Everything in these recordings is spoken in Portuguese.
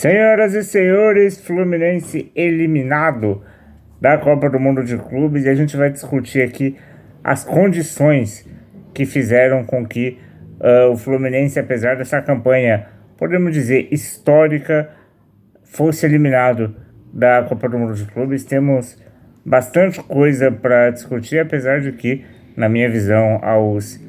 Senhoras e senhores, Fluminense eliminado da Copa do Mundo de Clubes, e a gente vai discutir aqui as condições que fizeram com que o Fluminense, apesar dessa campanha, podemos dizer, histórica, fosse eliminado da Copa do Mundo de Clubes. Temos bastante coisa para discutir, apesar de que, na minha visão, aos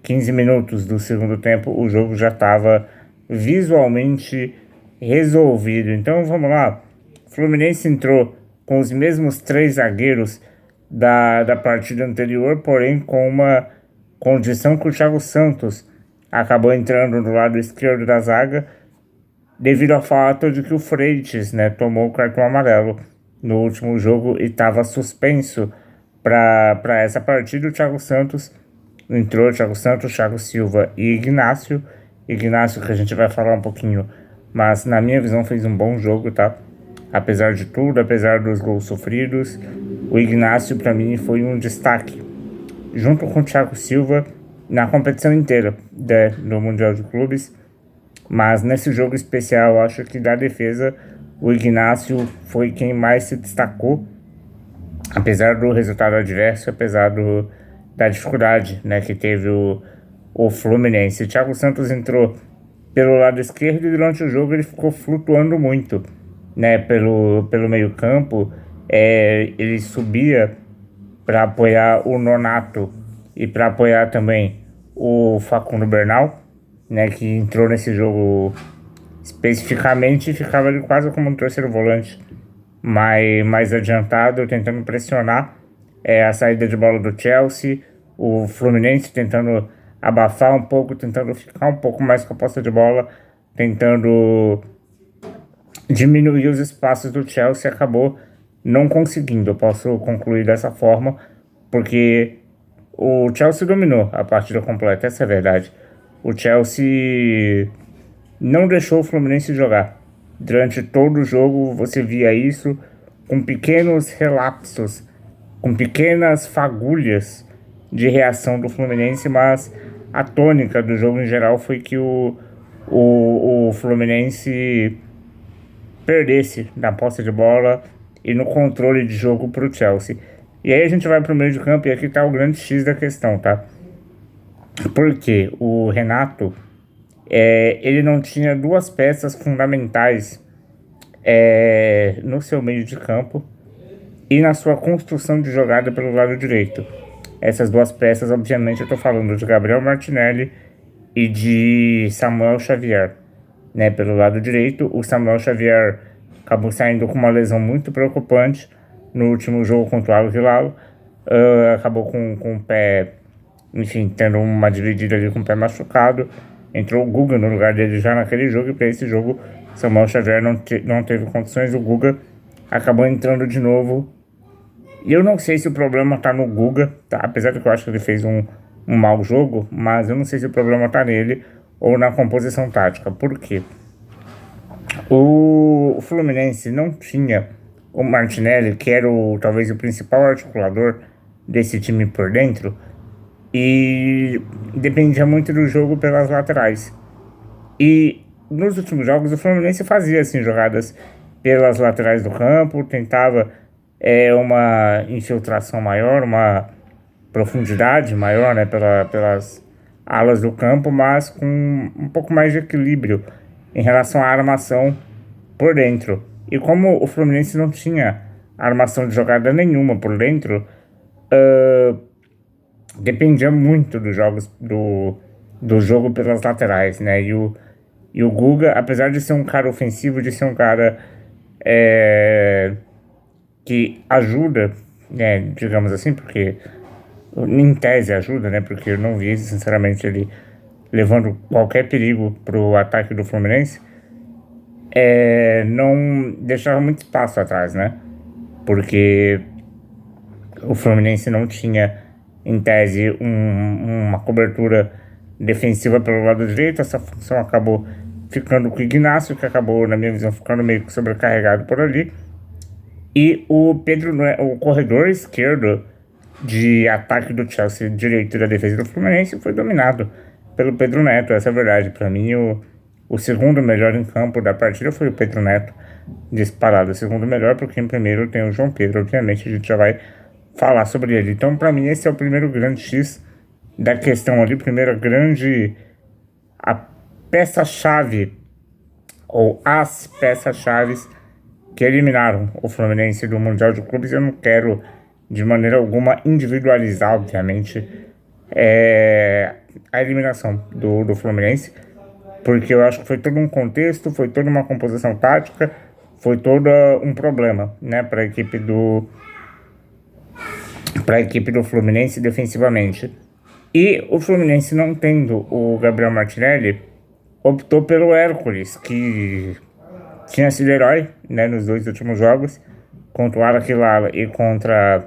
15 minutos do segundo tempo, o jogo já estava visualmente resolvido. Então vamos lá. O Fluminense entrou com os mesmos três zagueiros da partida anterior, porém com uma condição que o Thiago Santos acabou entrando do lado esquerdo da zaga, devido ao fato de que o Freitas, tomou o cartão amarelo no último jogo e estava suspenso para essa partida. O Thiago Santos entrou, Thiago Santos, Thiago Silva e Ignacio. Ignacio, que a gente vai falar um pouquinho, mas na minha visão fez um bom jogo, tá? Apesar de tudo, apesar dos gols sofridos, o Ignacio para mim foi um destaque, junto com o Thiago Silva, na competição inteira do Mundial de Clubes. Mas nesse jogo especial, eu acho que da defesa, o Ignacio foi quem mais se destacou, apesar do resultado adverso, apesar da dificuldade, que teve o Fluminense. O Thiago Santos entrou pelo lado esquerdo e durante o jogo ele ficou flutuando muito, pelo meio campo. Ele subia para apoiar o Nonato e para apoiar também o Facundo Bernal, que entrou nesse jogo especificamente e ficava ali quase como um terceiro volante, mais adiantado, tentando pressionar a saída de bola do Chelsea, o Fluminense tentando abafar um pouco, tentando ficar um pouco mais com a posse de bola, tentando diminuir os espaços do Chelsea. Acabou não conseguindo. Eu posso concluir dessa forma, porque o Chelsea dominou a partida completa, essa é a verdade. O Chelsea não deixou o Fluminense jogar. Durante todo o jogo você via isso, com pequenos relapsos, com pequenas fagulhas de reação do Fluminense, mas a tônica do jogo em geral foi que o Fluminense perdesse na posse de bola e no controle de jogo para o Chelsea. E aí a gente vai para o meio de campo, e aqui está o grande X da questão, tá? Porque o Renato, ele não tinha duas peças fundamentais no seu meio de campo e na sua construção de jogada pelo lado direito. Essas duas peças, obviamente, eu estou falando de Gabriel Martinelli e de Samuel Xavier. Pelo lado direito, o Samuel Xavier acabou saindo com uma lesão muito preocupante no último jogo contra o Al Hilal. Acabou com o pé, enfim, tendo uma dividida ali com o pé machucado. Entrou o Guga no lugar dele já naquele jogo, e para esse jogo Samuel Xavier não teve condições. O Guga acabou entrando de novo. E eu não sei se o problema tá no Guga, tá? Apesar de que eu acho que ele fez um mau jogo, mas eu não sei se o problema tá nele ou na composição tática. Por quê? O Fluminense não tinha o Martinelli, que era talvez o principal articulador desse time por dentro, e dependia muito do jogo pelas laterais. E nos últimos jogos o Fluminense fazia assim jogadas pelas laterais do campo, tentava uma infiltração maior, uma profundidade maior, pelas alas do campo, mas com um pouco mais de equilíbrio em relação à armação por dentro. E como o Fluminense não tinha armação de jogada nenhuma por dentro, dependia muito dos jogos do jogo pelas laterais, E o Guga, apesar de ser um cara ofensivo, de ser um cara que ajuda, digamos assim, porque em tese ajuda, porque eu não vi, sinceramente, ele levando qualquer perigo pro ataque do Fluminense, não deixava muito espaço atrás, porque o Fluminense não tinha, em tese, uma cobertura defensiva pelo lado direito. Essa função acabou ficando com o Ignacio, que acabou, na minha visão, ficando meio que sobrecarregado por ali. E o corredor esquerdo de ataque do Chelsea, direito da defesa do Fluminense, foi dominado pelo Pedro Neto. Essa é a verdade. Para mim, O segundo melhor em campo da partida foi o Pedro Neto, disparado o segundo melhor, porque em primeiro tem o João Pedro, obviamente a gente já vai falar sobre ele. Então, para mim, esse é o primeiro grande X da questão ali, primeira grande a peça-chave, ou as peças-chaves que eliminaram o Fluminense do Mundial de Clubes. Eu não quero, de maneira alguma, individualizar, obviamente, a eliminação do Fluminense, porque eu acho que foi todo um contexto, foi toda uma composição tática, foi todo um problema, né, para a equipe do Fluminense defensivamente. E o Fluminense, não tendo o Gabriel Martinelli, optou pelo Hércules, que tinha sido herói, né, nos 2 últimos jogos, contra o Al-Hilal e contra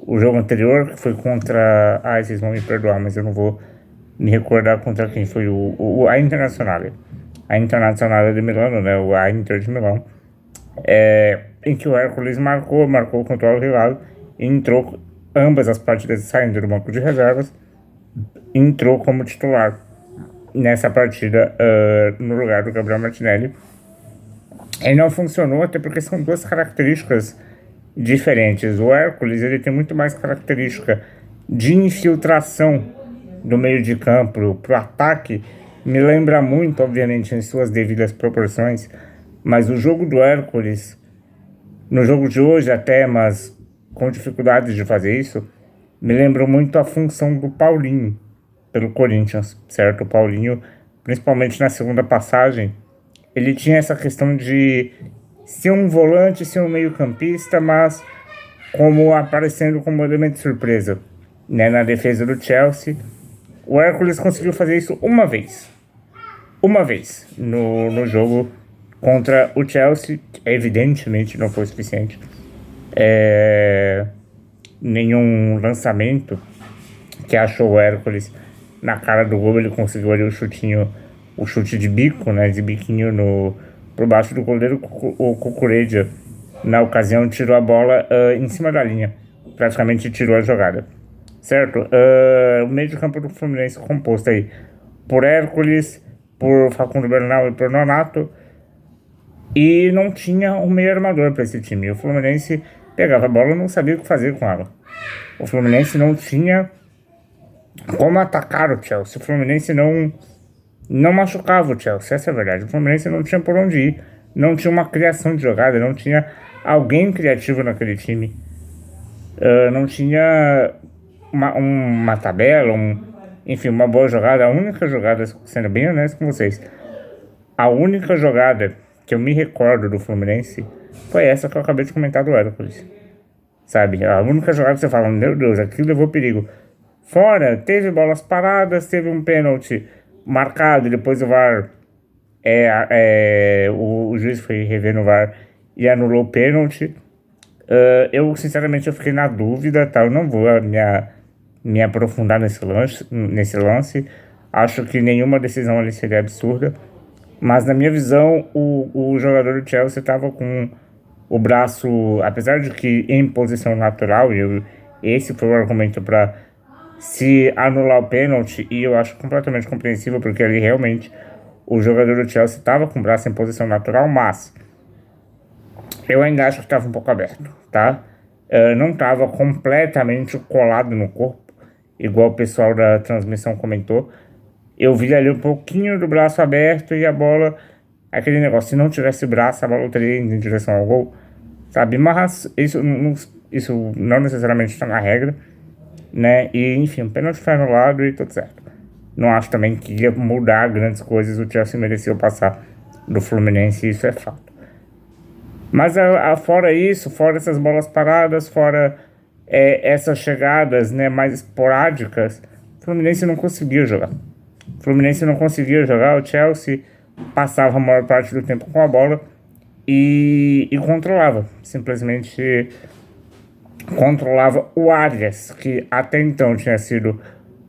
o jogo anterior, que foi contra... Ah, vocês vão me perdoar, mas eu não vou me recordar contra quem foi a Internacional. A Internacional de Milano, né, a Inter de Milão, em que o Hércules marcou contra o Al-Hilal, e entrou ambas as partidas saindo do banco de reservas, entrou como titular nessa partida no lugar do Gabriel Martinelli. E não funcionou, até porque são duas características diferentes. O Hércules, ele tem muito mais característica de infiltração do meio de campo para o ataque. Me lembra muito, obviamente, em suas devidas proporções, mas o jogo do Hércules, no jogo de hoje até, mas com dificuldades de fazer isso, me lembra muito a função do Paulinho pelo Corinthians, certo? O Paulinho, principalmente na segunda passagem, ele tinha essa questão de ser um volante, ser um meio-campista, mas como aparecendo como elemento surpresa, né, na defesa do Chelsea. O Hércules conseguiu fazer isso uma vez no jogo contra o Chelsea. Evidentemente não foi suficiente. Nenhum lançamento que achou o Hércules na cara do gol. Ele conseguiu ali o chute de bico, né, de biquinho por baixo do goleiro. O Cucurella, na ocasião, tirou a bola em cima da linha, praticamente tirou a jogada, certo? O meio de campo do Fluminense composto aí por Hércules, por Facundo Bernal e por Nonato, e não tinha um meio armador para esse time. O Fluminense pegava a bola e não sabia o que fazer com ela. O Fluminense não tinha como atacar o Chelsea. O Fluminense não machucava o Chelsea, essa é a verdade. O Fluminense não tinha por onde ir, não tinha uma criação de jogada, não tinha alguém criativo naquele time, não tinha uma tabela, enfim, uma boa jogada. A única jogada, sendo bem honesto com vocês, a única jogada que eu me recordo do Fluminense foi essa que eu acabei de comentar do Hércules, sabe? A única jogada que você fala, meu Deus, aquilo levou perigo. Fora, teve bolas paradas, teve um pênalti marcado, depois o VAR, o juiz foi rever no VAR e anulou o pênalti. Eu, sinceramente, eu fiquei na dúvida, tá? Eu não vou me aprofundar nesse lance. Acho que nenhuma decisão ali seria absurda, mas na minha visão, o jogador do Chelsea estava com o braço, apesar de que em posição natural, esse foi o argumento para se anular o pênalti, e eu acho completamente compreensível, porque ali realmente o jogador do Chelsea estava com o braço em posição natural, mas eu ainda acho que estava um pouco aberto, tá? Não estava completamente colado no corpo, igual o pessoal da transmissão comentou. Eu vi ali um pouquinho do braço aberto e a bola, aquele negócio, se não tivesse braço, a bola teria ido em direção ao gol, sabe? Mas isso não necessariamente está na regra, né? E enfim, o pênalti foi anulado e tudo certo. Não acho também que ia mudar grandes coisas. O Chelsea mereceu passar do Fluminense, isso é fato. Mas fora isso, fora essas bolas paradas, fora essas chegadas, né, mais esporádicas, o Fluminense não conseguia jogar. O Chelsea passava a maior parte do tempo com a bola e controlava, simplesmente controlava o Arias, que até então tinha sido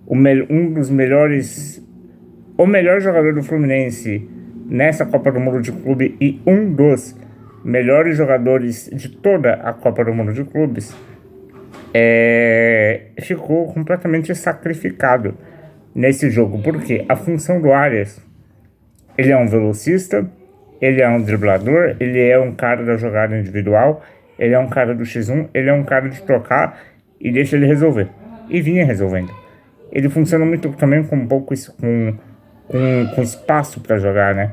um dos melhores, o melhor jogador do Fluminense nessa Copa do Mundo de Clube e um dos melhores jogadores de toda a Copa do Mundo de Clubes, ficou completamente sacrificado nesse jogo, porque a função do Arias Ele é um velocista, ele é um driblador, ele é um cara da jogada individual, ele é um cara do X1, ele é um cara de trocar e deixa ele resolver. E vinha resolvendo. Ele funciona muito também com um pouco com espaço para jogar, né?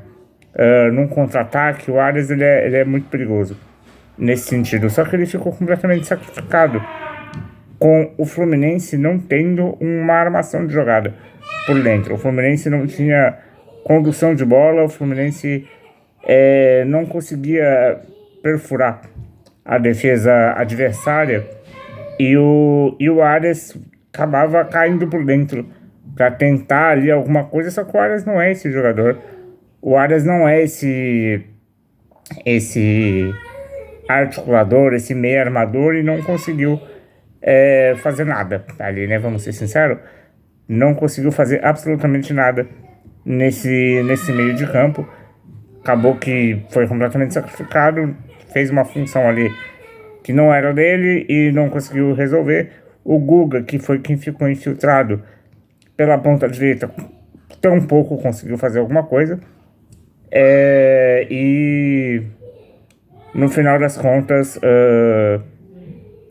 Num contra-ataque, o Arias ele é muito perigoso nesse sentido. Só que ele ficou completamente sacrificado com o Fluminense não tendo uma armação de jogada por dentro. O Fluminense não tinha condução de bola, o Fluminense não conseguia perfurar a defesa adversária e o Arias acabava caindo por dentro para tentar ali alguma coisa, só que o Arias não é esse jogador. O Arias não é esse articulador, esse meio armador e não conseguiu fazer nada ali, né? Vamos ser sinceros, não conseguiu fazer absolutamente nada nesse meio de campo. Acabou que foi completamente sacrificado, fez uma função ali que não era dele e não conseguiu resolver. O Guga, que foi quem ficou infiltrado pela ponta direita, tampouco conseguiu fazer alguma coisa. E no final das contas,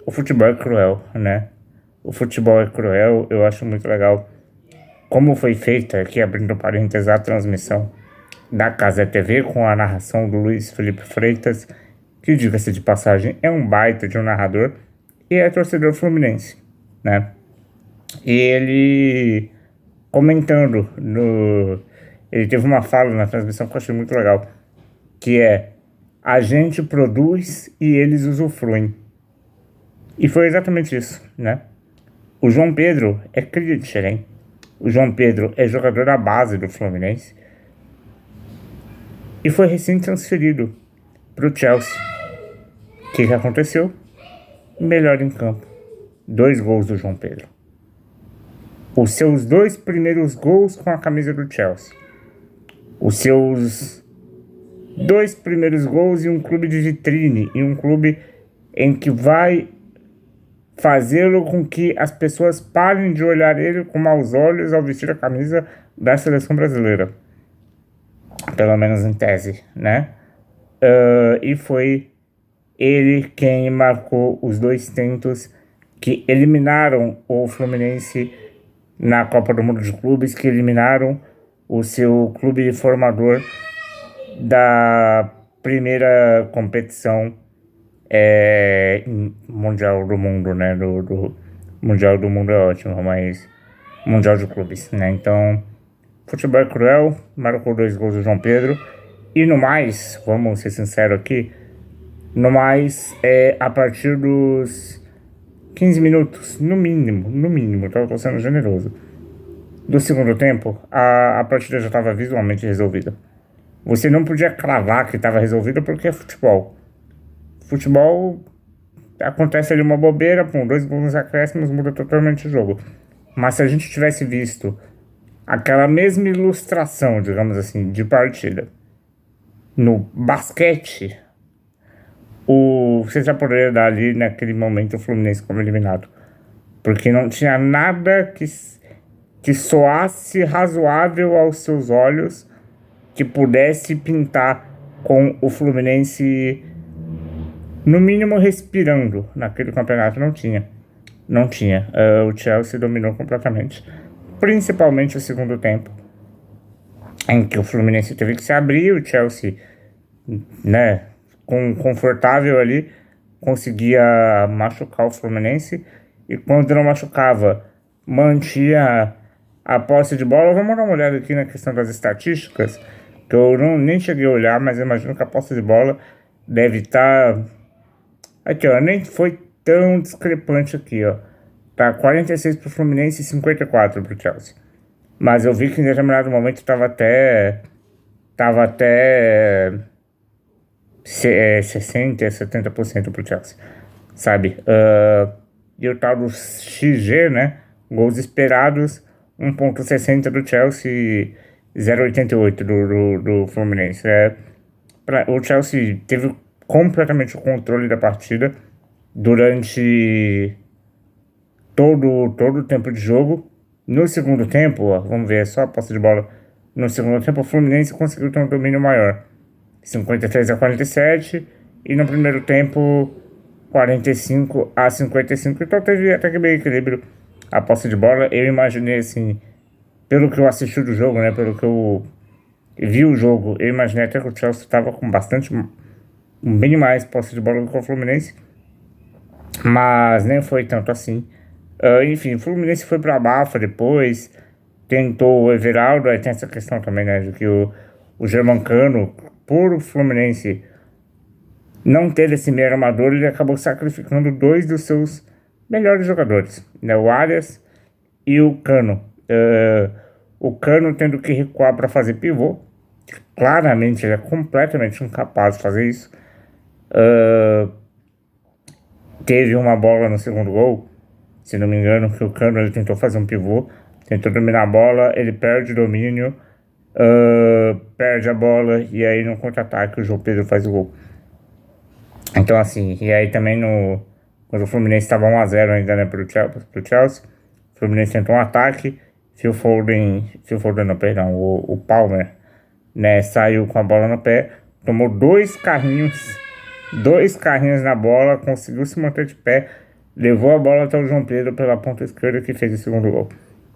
o futebol é cruel, né? O futebol é cruel, eu acho muito legal como foi feita, aqui abrindo parênteses, a transmissão da Cazé TV com a narração do Luiz Felipe Freitas, que, diga-se de passagem, é um baita de um narrador e é torcedor fluminense, né? E ele comentando ele teve uma fala na transmissão que eu achei muito legal, que é: a gente produz e eles usufruem. E foi exatamente isso, né? O João Pedro é cria de Xerém. O João Pedro é jogador da base do Fluminense e foi recém-transferido para o Chelsea. O que aconteceu? Melhor em campo. 2 gols do João Pedro. Os seus 2 primeiros gols com a camisa do Chelsea. Os seus 2 primeiros gols em um clube de vitrine, em um clube em que vai fazê-lo com que as pessoas parem de olhar ele com maus olhos ao vestir a camisa da seleção brasileira. Pelo menos em tese, né? E foi ele quem marcou os 2 tentos que eliminaram o Fluminense na Copa do Mundo de Clubes, que eliminaram o seu clube formador da primeira competição mundial do mundo, né? Do mundial do mundo é ótimo, mas mundial de clubes, né? Então, futebol é cruel, marcou 2 gols do João Pedro. E no mais, vamos ser sinceros aqui, no mais, a partir dos 15 minutos, no mínimo, então eu tô sendo generoso, do segundo tempo, a partida já estava visualmente resolvida. Você não podia cravar que estava resolvida porque é futebol. Futebol acontece ali uma bobeira, com 2 gols nos acréscimos, muda totalmente o jogo. Mas se a gente tivesse visto aquela mesma ilustração, digamos assim, de partida no basquete, você já poderia dar ali naquele momento o Fluminense como eliminado, porque não tinha nada que soasse razoável aos seus olhos que pudesse pintar com o Fluminense no mínimo respirando naquele campeonato. Não tinha. O Chelsea dominou completamente, principalmente o segundo tempo, em que o Fluminense teve que se abrir. O Chelsea, né, confortável ali, conseguia machucar o Fluminense, e quando não machucava, mantinha a posse de bola. Vamos dar uma olhada aqui na questão das estatísticas, que eu nem cheguei a olhar, mas eu imagino que a posse de bola deve estar... Aqui, ó, nem foi tão discrepante aqui, ó. Tá 46 pro Fluminense e 54 pro Chelsea. Mas eu vi que em determinado momento tava até 60%, 70% pro Chelsea, sabe? E o tal do XG, né? Gols esperados, 1,60 do Chelsea, 0,88 do Fluminense. O Chelsea teve completamente o controle da partida durante todo o tempo de jogo. No segundo tempo, ó, vamos ver, só a posse de bola no segundo tempo o Fluminense conseguiu ter um domínio maior, 53-47, e no primeiro tempo 45-55, então teve até que bem equilíbrio a posse de bola. Eu imaginei assim, pelo que eu assisti do jogo, né, pelo que eu vi o jogo, eu imaginei até que o Chelsea estava com bem mais posse de bola do que o Fluminense, mas nem foi tanto assim. Enfim, o Fluminense foi para abafa depois, tentou o Everaldo, aí tem essa questão também, né, de que o Germancano, por o Fluminense não ter esse meio armador, ele acabou sacrificando dois dos seus melhores jogadores, né, o Arias e o Cano. O Cano tendo que recuar para fazer pivô, claramente ele é completamente incapaz de fazer isso. Teve uma bola no segundo gol, se não me engano, que o Cano ele tentou fazer um pivô, tentou dominar a bola, ele perde o domínio, perde a bola, e aí no contra-ataque o João Pedro faz o gol. Então assim, e aí também quando o Fluminense estava 1-0 ainda, né, pro Chelsea, o Fluminense tentou um ataque, Phil Foden não, perdão, o Palmer, né, saiu com a bola no pé, tomou dois carrinhos na bola, conseguiu se manter de pé, levou a bola até o João Pedro pela ponta esquerda que fez o segundo gol.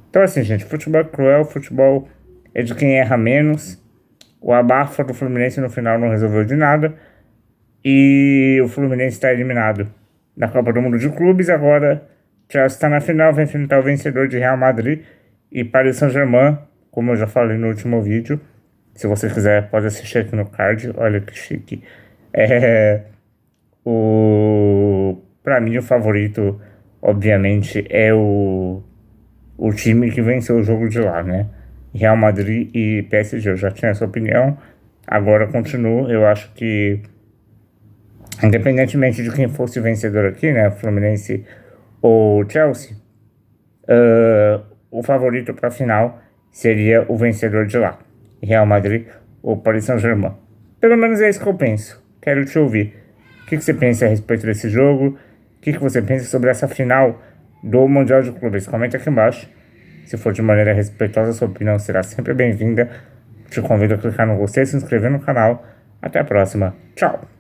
Então assim, gente, futebol é cruel, futebol é de quem erra menos. O abafa do Fluminense no final não resolveu de nada, e o Fluminense está eliminado da Copa do Mundo de Clubes. Agora o Chelsea está na final, vai enfrentar o vencedor de Real Madrid e Paris Saint-Germain, como eu já falei no último vídeo. Se você quiser, pode assistir aqui no card. Olha que chique. Pra mim, o favorito, obviamente, é o time que venceu o jogo de lá, né? Real Madrid e PSG. Eu já tinha essa opinião, agora continuo. Eu acho que, independentemente de quem fosse o vencedor aqui, né? Fluminense ou Chelsea, o favorito para a final seria o vencedor de lá, Real Madrid ou Paris Saint-Germain. Pelo menos é isso que eu penso. Quero te ouvir. O que você pensa a respeito desse jogo? O que você pensa sobre essa final do Mundial de Clubes? Comenta aqui embaixo. Se for de maneira respeitosa, sua opinião será sempre bem-vinda. Te convido a clicar no gostei e se inscrever no canal. Até a próxima. Tchau!